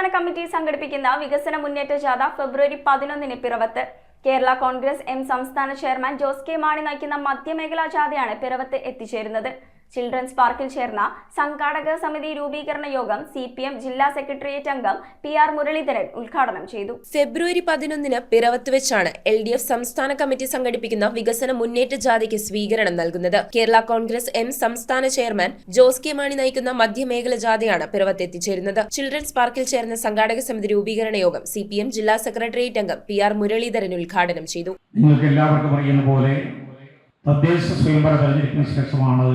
സംസ്ഥാന കമ്മിറ്റി സംഘടിപ്പിക്കുന്ന വികസന മുന്നേറ്റ ജാഥ ഫെബ്രുവരി 11 പിറവത്ത്. കേരള കോൺഗ്രസ് എം സംസ്ഥാന ചെയർമാൻ ജോസ് കെ മാണി നയിക്കുന്ന മധ്യമേഖലാ ജാഥയാണ് പിറവത്ത് എത്തിച്ചേരുന്നത്. ചിൽഡ്രൻസ് പാർക്കിൽ ചേർന്ന സംഘാടക സമിതി രൂപീകരണ യോഗം CPM ജില്ലാ സെക്രട്ടേറിയറ്റ് അംഗം PR മുരളീധരൻ ഉദ്ഘാടനം ചെയ്തു. ഫെബ്രുവരി 11 പിറവത്ത് വെച്ചാണ് LDF സംസ്ഥാന കമ്മിറ്റി സംഘടിപ്പിക്കുന്ന വികസന മുന്നേറ്റ ജാഥയ്ക്ക് സ്വീകരണം നൽകുന്നത്. കേരള കോൺഗ്രസ് എം സംസ്ഥാന ചെയർമാൻ ജോസ് കെ മാണി നയിക്കുന്ന മധ്യമേഖല ജാഥയാണ് പിറവത്ത് എത്തിച്ചേരുന്നത്. ചിൽഡ്രൻസ് പാർക്കിൽ ചേർന്ന സംഘാടക സമിതി രൂപീകരണ യോഗം CPM ജില്ലാ സെക്രട്ടേറിയറ്റ് അംഗം PR മുരളീധരൻ ഉദ്ഘാടനം ചെയ്തു. നിങ്ങൾക്ക് എല്ലാവർക്കും അറിയുന്ന പോലെ തദ്ദേശ സ്വയംഭരണ തെരഞ്ഞെടുപ്പിന് ശേഷമാണ്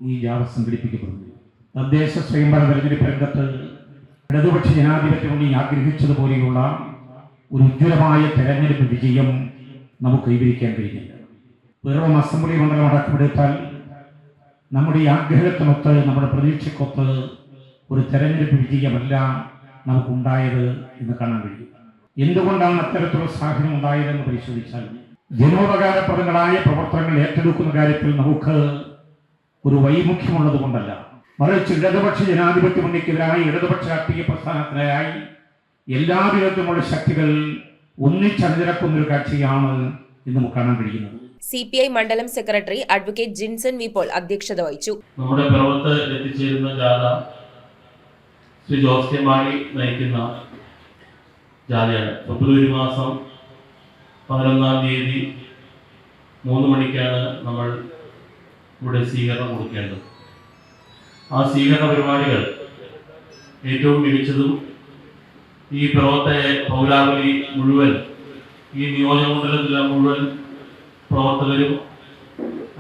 ഈ ജാഥ സംഘടിപ്പിക്കപ്പെടുന്നത്. തദ്ദേശ സ്വയംഭരണ തെരഞ്ഞെടുപ്പ് രംഗത്ത് ഇടതുപക്ഷ ജനാധിപത്യ മുന്നണി ആഗ്രഹിച്ചതുപോലെയുള്ള ഒരു ഉജ്ജ്വലമായ തെരഞ്ഞെടുപ്പ് വിജയം നമുക്ക് കൈവരിക്കാൻ കഴിഞ്ഞില്ല. വെറും അസംബ്ലി മണ്ഡലം അടക്കമെടുത്താൽ നമ്മുടെ ഈ ആഗ്രഹത്തിനൊത്ത്, നമ്മുടെ പ്രതീക്ഷയ്ക്കൊത്ത് ഒരു തെരഞ്ഞെടുപ്പ് വിജയമല്ല നമുക്കുണ്ടായത് എന്ന് കാണാൻ കഴിയും. എന്തുകൊണ്ടാണ് അത്തരത്തിലുള്ള സാഹചര്യം ഉണ്ടായതെന്ന് പരിശോധിച്ചാൽ, ജനോപകാരപ്രദങ്ങളായ പ്രവർത്തനങ്ങൾ ഏറ്റെടുക്കുന്ന കാര്യത്തിൽ നമുക്ക് ഒരു വൈമുഖ്യമുള്ളത് കൊണ്ടല്ല, മറിച്ച് ഇടതുപക്ഷ ജനാധിപത്യ മുന്നണിക്കെതിരായി, ഇടതുപക്ഷ രാഷ്ട്രീയ പ്രസ്ഥാനത്തിനായി എല്ലാ വിധത്തിലുള്ള ശക്തികൾ ഒന്നിച്ചണിനിരക്കുന്നൊരു കാഴ്ചയാണ് ഇന്ന് നമുക്ക് കാണാൻ കഴിയുന്നത്. CPI മണ്ഡലം secretary advocate Jinson V Paul അധ്യക്ഷത വഹിച്ചു. നമ്മുടെ പിറവത്ത് എത്തിച്ചേരുന്ന ജാഥ ശ്രീ ജോസ് കെ മാണി നയിക്കുന്ന ജാഥയാണ്. ഫെബ്രുവരി മാസം 11-ാം തീയതി 3 മണിക്കാണ് നമ്മൾ ഇവിടെ സ്വീകരണം കൊടുക്കേണ്ടത്. ആ സ്വീകരണ പരിപാടികൾ ഏറ്റവും മികച്ചതും ഈ പിറവത്തെ പൗരാവലി മുഴുവൻ, ഈ നിയോജകമണ്ഡലത്തിലെ മുഴുവൻ പ്രവർത്തകരും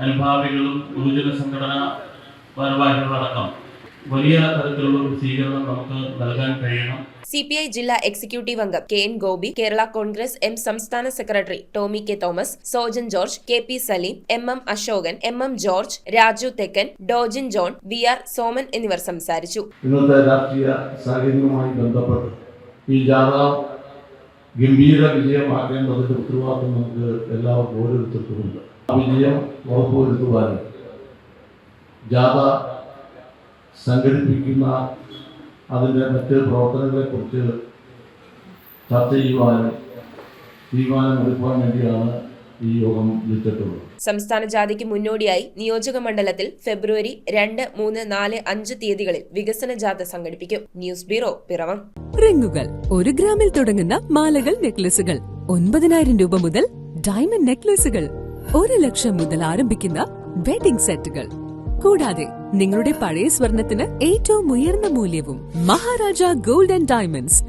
അനുഭാവികളും യുവജന സംഘടനാ ഭാരവാഹികളടക്കം വലിയ തരത്തിലുള്ള ഒരു സ്വീകരണം നമുക്ക് നൽകാൻ കഴിയണം. CPI ജില്ലാ എക്സിക്യൂട്ടീവ് അംഗം KN ഗോപി, കേരള കോൺഗ്രസ് എം സംസ്ഥാന secretary Tommy K Thomas, Sojan George, KP Saleem, MM Ashokan, MM George, Raju Thekkan, Dojin John, VR Soman എന്നിവർ സംസാരിച്ചു. ഇന്നത്തെ രാഷ്ട്രീയ സാഹചര്യവുമായി ബന്ധപ്പെട്ട് ഈ ജാഥ ഗംഭീര വിജയമാക്കേണ്ടതിന്റെ ഉത്തരവാദിത്വം നമുക്ക് എല്ലാവർക്കും ഓരോരുത്തർക്കുമുണ്ട്. ആ വിജയം ഉറപ്പുവരുത്തുവാനും ജാഥ സംഘടിപ്പിക്കുന്ന അതിൻ്റെ മറ്റ് പ്രവർത്തനങ്ങളെക്കുറിച്ച് ചർച്ച ചെയ്യുവാനും തീരുമാനമെടുക്കുവാൻ വേണ്ടിയാണ് ഈ യോഗം വിളിച്ചിട്ടുള്ളത്. സംസ്ഥാന ജാഥയ്ക്ക് മുന്നോടിയായി നിയോജക മണ്ഡലത്തിൽ ഫെബ്രുവരി 2, 3, 4, 5 തീയതികളിൽ വികസന ജാഥ സംഘടിപ്പിക്കും. News bureau, Piravom. റിങ്ങുകൾ 1 ഗ്രാമിൽ തുടങ്ങുന്ന മാലകൾ, നെക്ലസുകൾ 9,000 രൂപ മുതൽ ഡയമണ്ട് നെക്ലസുകൾ 1 ലക്ഷം മുതൽ ആരംഭിക്കുന്ന വെഡിംഗ് സെറ്റുകൾ, കൂടാതെ നിങ്ങളുടെ പഴയ സ്വർണത്തിന് ഏറ്റവും ഉയർന്ന മൂല്യവും. Maharaja gold and diamonds,